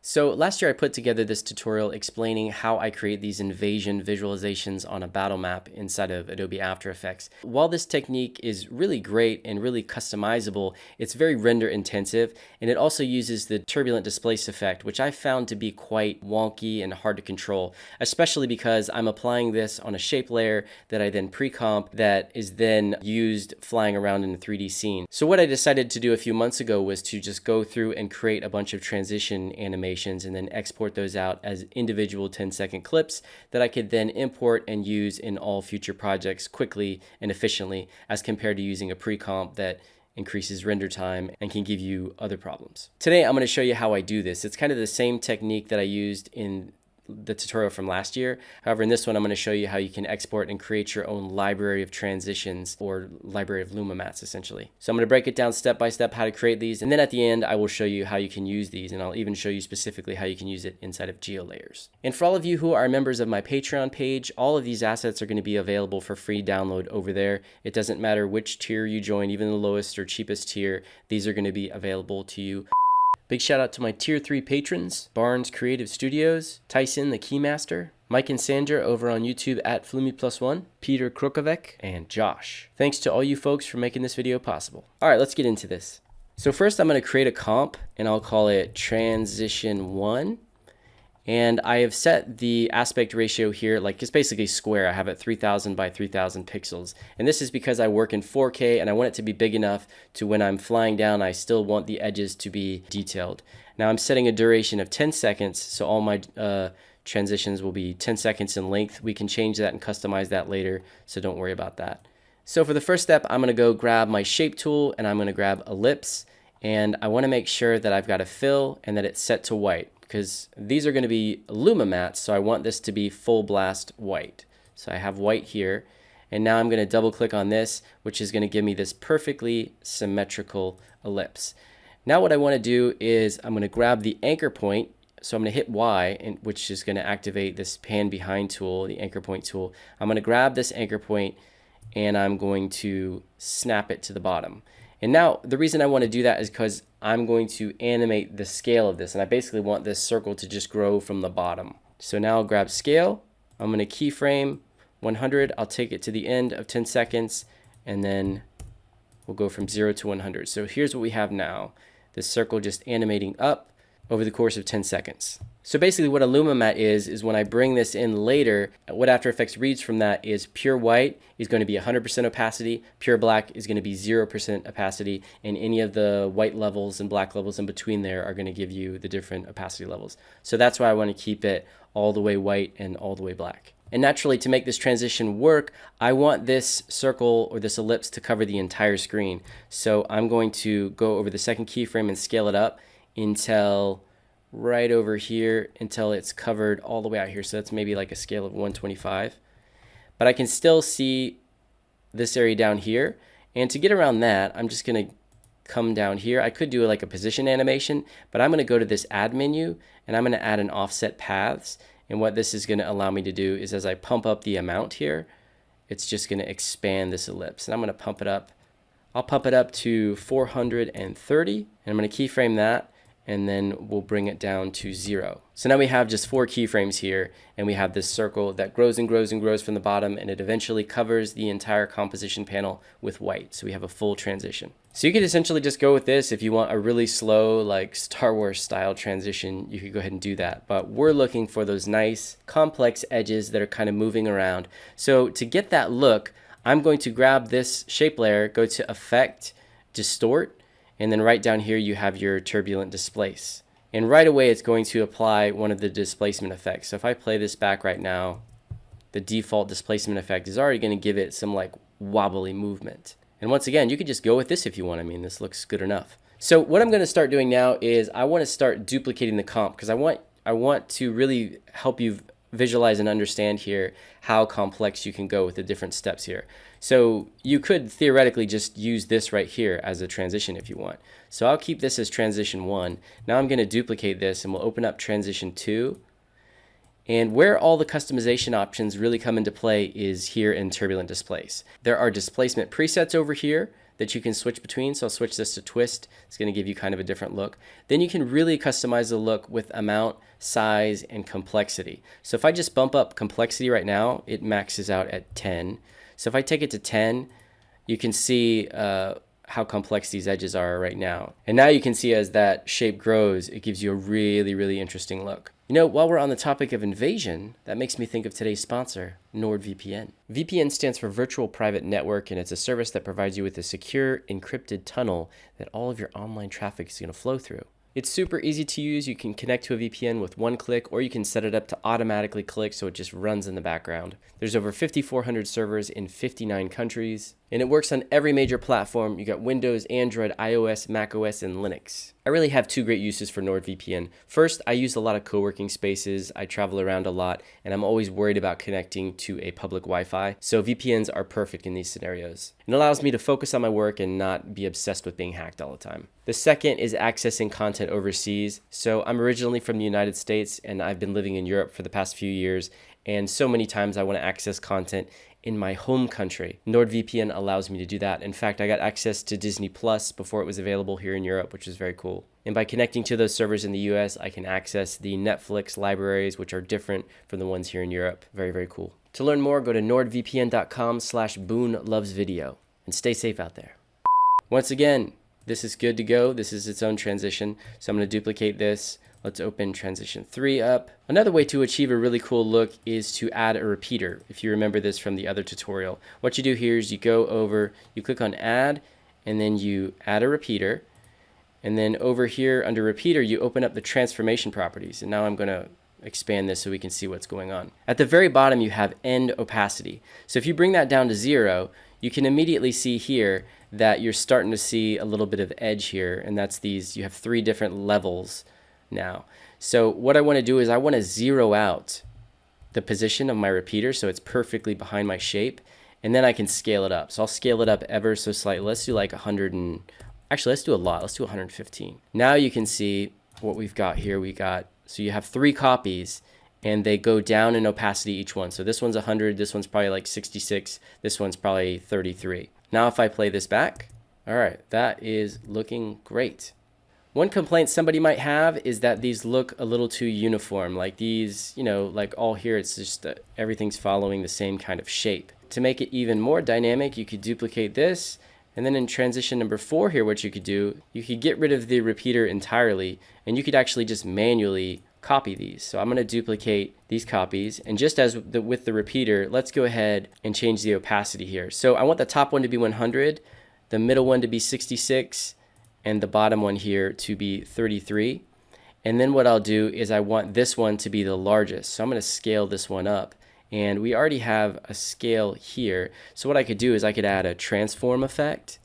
So last year I put together this tutorial explaining how I create these invasion visualizations on a battle map inside of Adobe After Effects. While this technique is really great and really customizable, it's very render intensive, and it also uses the Turbulent Displace effect, which I found to be quite wonky and hard to control, especially because I'm applying this on a shape layer that I then pre-comp that is then used flying around in a 3D scene. So what I decided to do a few months ago was to just go through and create a bunch of transition animations and then export those out as individual 10-second clips that I could then import and use in all future projects quickly and efficiently, as compared to using a pre-comp that increases render time and can give you other problems. Today I'm going to show you how I do this. It's kind of the same technique that I used in the tutorial from last year. However, in this one I'm going to show you how you can export and create your own library of transitions, or library of Luma mats essentially. So I'm going to break it down step by step how to create these, and then at the end I will show you how you can use these, and I'll even show you specifically how you can use it inside of GeoLayers. And for all of you who are members of my Patreon page, all of these assets are going to be available for free download over there. It doesn't matter which tier you join, even the lowest or cheapest tier, these are going to be available to you. Big shout out to my tier 3 patrons: Barnes Creative Studios, Tyson the Keymaster, Mike and Sandra over on YouTube at Flumi+1, Peter Krokovec, and Josh. Thanks to all you folks for making this video possible. All right, let's get into this. So first I'm going to create a comp, and I'll call it Transition 1. And I have set the aspect ratio here, like it's basically square. I have it 3000 by 3000 pixels. And this is because I work in 4K and I want it to be big enough to when I'm flying down, I still want the edges to be detailed. Now I'm setting a duration of 10 seconds, so all my transitions will be 10 seconds in length. We can change that and customize that later, so don't worry about that. So for the first step, I'm gonna go grab my shape tool and I'm gonna grab ellipse. And I wanna make sure that I've got a fill and that it's set to white, because these are going to be Luma mats, so I want this to be full blast white. So I have white here, and now I'm going to double click on this, which is going to give me this perfectly symmetrical ellipse. Now what I want to do is I'm going to grab the anchor point, so I'm going to hit Y, which is going to activate this pan behind tool, the anchor point tool. I'm going to grab this anchor point and I'm going to snap it to the bottom. And now the reason I want to do that is because I'm going to animate the scale of this, and I basically want this circle to just grow from the bottom. So now I'll grab scale, I'm going to keyframe 100, I'll take it to the end of 10 seconds, and then we'll go from 0 to 100. So here's what we have now, this circle just animating up over the course of 10 seconds. So basically what a Luma mat is when I bring this in later, what After Effects reads from that is pure white is going to be 100% opacity, pure black is going to be 0% opacity, and any of the white levels and black levels in between there are going to give you the different opacity levels. So that's why I want to keep it all the way white and all the way black. And naturally, to make this transition work, I want this circle or this ellipse to cover the entire screen. So I'm going to go over the second keyframe and scale it up until right over here, until it's covered all the way out here. So that's maybe like a scale of 125. But I can still see this area down here. And to get around that, I'm just going to come down here. I could do like a position animation, but I'm going to go to this add menu and I'm going to add an offset paths. And what this is going to allow me to do is, as I pump up the amount here, it's just going to expand this ellipse. And I'm going to pump it up. I'll pump it up to 430, and I'm going to keyframe that, and then we'll bring it down to 0. So now we have just 4 keyframes here, and we have this circle that grows and grows and grows from the bottom, and it eventually covers the entire composition panel with white. So we have a full transition. So you could essentially just go with this. If you want a really slow, like Star Wars style transition, you could go ahead and do that. But we're looking for those nice complex edges that are kind of moving around. So to get that look, I'm going to grab this shape layer, go to Effect, Distort, and then right down here you have your Turbulent Displace. And right away it's going to apply one of the displacement effects. So if I play this back right now, the default displacement effect is already going to give it some like wobbly movement. And once again, you could just go with this if you want. I mean, this looks good enough. So what I'm going to start doing now is I want to start duplicating the comp, because I want to really help you visualize and understand here how complex you can go with the different steps here. So you could theoretically just use this right here as a transition if you want. So I'll keep this as transition 1. Now I'm going to duplicate this and we'll open up transition 2. And where all the customization options really come into play is here in Turbulent Displace. There are displacement presets over here that you can switch between. So I'll switch this to twist. It's going to give you kind of a different look. Then you can really customize the look with amount, size, and complexity. So if I just bump up complexity right now, it maxes out at 10. So if I take it to 10, you can see how complex these edges are right now. And now you can see as that shape grows, it gives you a really, really interesting look. You know, while we're on the topic of invasion, that makes me think of today's sponsor, NordVPN. VPN stands for Virtual Private Network, and it's a service that provides you with a secure, encrypted tunnel that all of your online traffic is going to flow through. It's super easy to use. You can connect to a VPN with one click, or you can set it up to automatically click so it just runs in the background. There's over 5,400 servers in 59 countries, and it works on every major platform. You got Windows, Android, iOS, macOS, and Linux. I really have two great uses for NordVPN. First, I use a lot of co-working spaces. I travel around a lot, and I'm always worried about connecting to a public Wi-Fi. So VPNs are perfect in these scenarios. It allows me to focus on my work and not be obsessed with being hacked all the time. The second is accessing content overseas. So I'm originally from the United States, and I've been living in Europe for the past few years. And so many times I want to access content in my home country. NordVPN allows me to do that. In fact, I got access to Disney Plus before it was available here in Europe, which is very cool. And by connecting to those servers in the US, I can access the Netflix libraries, which are different from the ones here in Europe. Very, very cool. To learn more, go to nordvpn.com/BooneLovesVideo. And stay safe out there. Once again, this is good to go. This is its own transition. So I'm going to duplicate this. Let's open transition 3 up. Another way to achieve a really cool look is to add a repeater. If you remember this from the other tutorial, what you do here is you go over, you click on add, and then you add a repeater. And then over here under repeater, you open up the transformation properties. And now I'm going to expand this so we can see what's going on. At the very bottom, you have end opacity. So if you bring that down to 0, you can immediately see here that you're starting to see a little bit of edge here. And that's these, you have 3 different levels now. So what I want to do is I want to zero out the position of my repeater so it's perfectly behind my shape, and then I can scale it up. So I'll scale it up ever so slightly. Let's do like 100 and actually let's do a lot. Let's do 115. Now you can see what we've got here. So you have 3 copies and they go down in opacity each one. So this one's 100, this one's probably like 66, this one's probably 33. Now if I play this back, all right, that is looking great. One complaint somebody might have is that these look a little too uniform. Like these, you know, like all here, it's just that everything's following the same kind of shape. To make it even more dynamic, you could duplicate this. And then in transition number 4 here, what you could do, you could get rid of the repeater entirely, and you could actually just manually copy these. So I'm going to duplicate these copies. And just as with the repeater, let's go ahead and change the opacity here. So I want the top one to be 100, the middle one to be 66, and the bottom one here to be 33. And then what I'll do is I want this one to be the largest. So I'm going to scale this one up. And we already have a scale here. So what I could do is I could add a transform effect.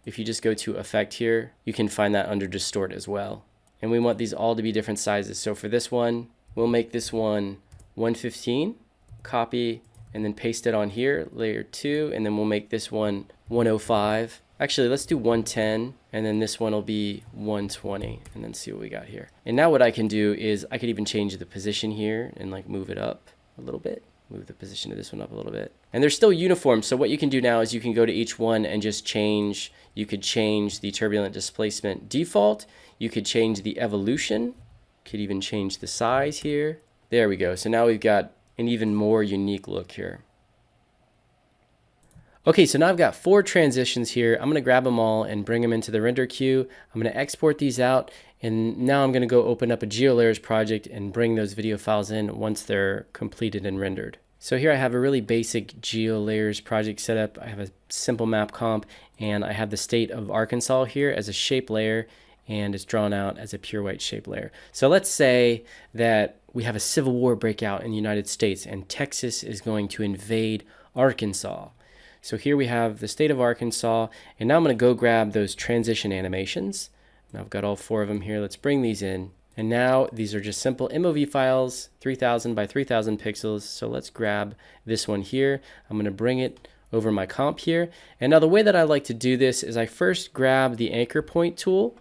If you just go to effect here, you can find that under distort as well. And we want these all to be different sizes. So for this one, we'll make this one 115, copy, and then paste it on here, layer 2, and then we'll make this one 105. Actually, let's do 110, and then this one will be 120, and then see what we got here. And now what I can do is I could even change the position here and like move it up a little bit. Move the position of this one up a little bit. And they're still uniform, so what you can do now is you can go to each one and just change. You could change the turbulent displacement default. You could change the evolution. Could even change the size here. There we go. So now we've got an even more unique look here. Okay, so now I've got 4 transitions here. I'm going to grab them all and bring them into the render queue. I'm going to export these out, and now I'm going to go open up a GeoLayers project and bring those video files in once they're completed and rendered. So here I have a really basic GeoLayers project set up. I have a simple map comp, and I have the state of Arkansas here as a shape layer, and it's drawn out as a pure white shape layer. So let's say that we have a civil war breakout in the United States, and Texas is going to invade Arkansas. So here we have the state of Arkansas, and now I'm going to go grab those transition animations. And I've got all 4 of them here. Let's bring these in. And now these are just simple MOV files, 3000 by 3000 pixels. So let's grab this one here. I'm going to bring it over my comp here. And now the way that I like to do this is I first grab the anchor point tool,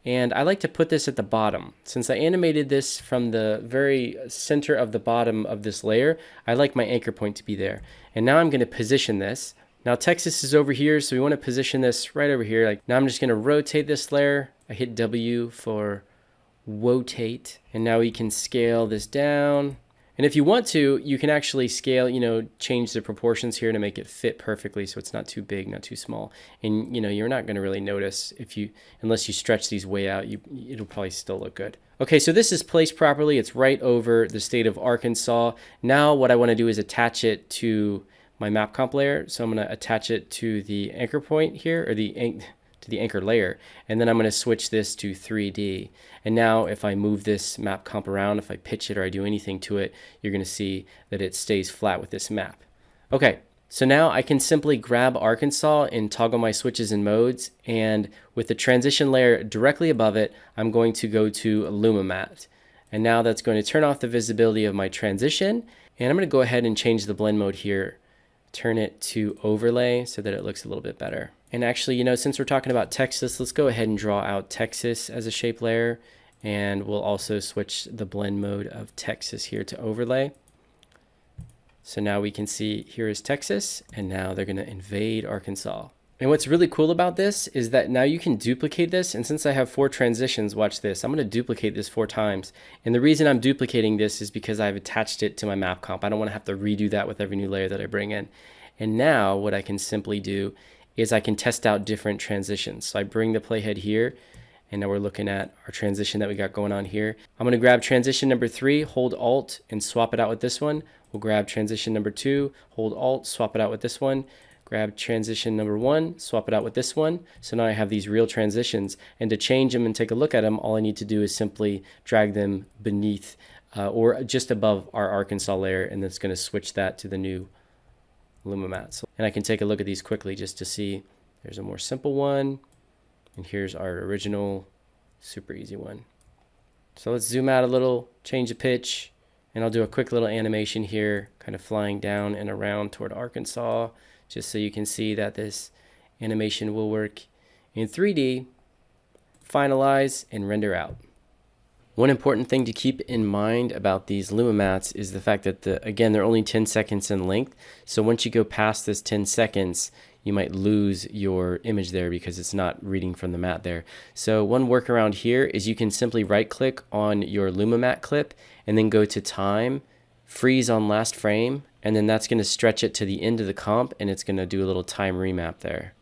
and I like to put this at the bottom. Since I animated this from the very center of the bottom of this layer, I like my anchor point to be there. And now I'm going to position this Now Texas is over here, so we want to position this right over here. Like now I'm just going to rotate this layer. I hit W for rotate, and now we can scale this down. And if you want to, you can actually scale, change the proportions here to make it fit perfectly so it's not too big, not too small. And you're not going to really notice unless you stretch these way out, it'll probably still look good. Okay, so this is placed properly. It's right over the state of Arkansas. Now what I want to do is attach it to my map comp layer. So I'm going to attach it to the anchor point here, or to the anchor layer, and then I'm going to switch this to 3D. And now if I move this map comp around, if I pitch it or I do anything to it, you're going to see that it stays flat with this map. Okay, so now I can simply grab Arkansas and toggle my switches and modes, and with the transition layer directly above it, I'm going to go to Luma matte. And now that's going to turn off the visibility of my transition, and I'm going to go ahead and change the blend mode here, turn it to overlay so that it looks a little bit better. And actually, since we're talking about Texas, let's go ahead and draw out Texas as a shape layer, and we'll also switch the blend mode of Texas here to overlay. So now we can see here is Texas, and now they're going to invade Arkansas. And what's really cool about this is that now you can duplicate this, and since I have 4 transitions, watch this, I'm going to duplicate this 4 times. And the reason I'm duplicating this is because I've attached it to my map comp. I don't want to have to redo that with every new layer that I bring in. And now what I can simply do is I can test out different transitions. So I bring the playhead here, and now we're looking at our transition that we got going on here. I'm going to grab transition number 3, hold Alt, and swap it out with this one. We'll grab transition number 2, hold Alt, swap it out with this one. Grab transition number 1, swap it out with this one. So now I have these real transitions, and to change them and take a look at them, all I need to do is simply drag them beneath or just above our Arkansas layer, and that's going to switch that to the new Luma matte. So, and I can take a look at these quickly just to see. There's a more simple one, and here's our original super easy one. So let's zoom out a little, change the pitch, and I'll do a quick little animation here, kind of flying down and around toward Arkansas, just so you can see that this animation will work in 3D, finalize, and render out. One important thing to keep in mind about these Luma mattes is the fact that, again, they're only 10 seconds in length. So once you go past this 10 seconds, you might lose your image there because it's not reading from the matte there. So one workaround here is you can simply right-click on your Luma matte clip and then go to time, freeze on last frame, and then that's going to stretch it to the end of the comp, and it's going to do a little time remap there.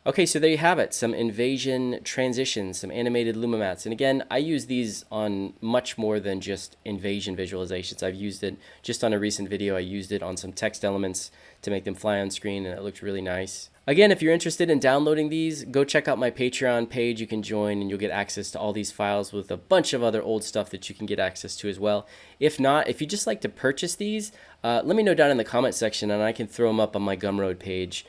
Okay, so there you have it, some invasion transitions, some animated Luma mattes. And again, I use these on much more than just invasion visualizations. I've used it just on a recent video. I used it on some text elements to make them fly on screen, and it looked really nice. Again, if you're interested in downloading these, go check out my Patreon page. You can join and you'll get access to all these files with a bunch of other old stuff that you can get access to as well. If not, if you just like to purchase these, let me know down in the comment section and I can throw them up on my Gumroad page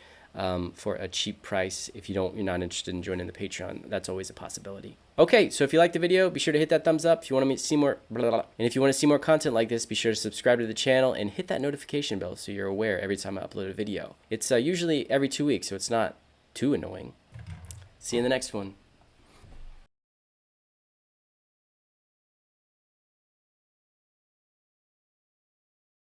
for a cheap price. If you're not interested in joining the Patreon, that's always a possibility. Okay, so if you liked the video, be sure to hit that thumbs up. If you want to see more, and if you want to see more content like this, be sure to subscribe to the channel and hit that notification bell so you're aware every time I upload a video. It's usually every 2 weeks, so it's not too annoying. See you in the next one.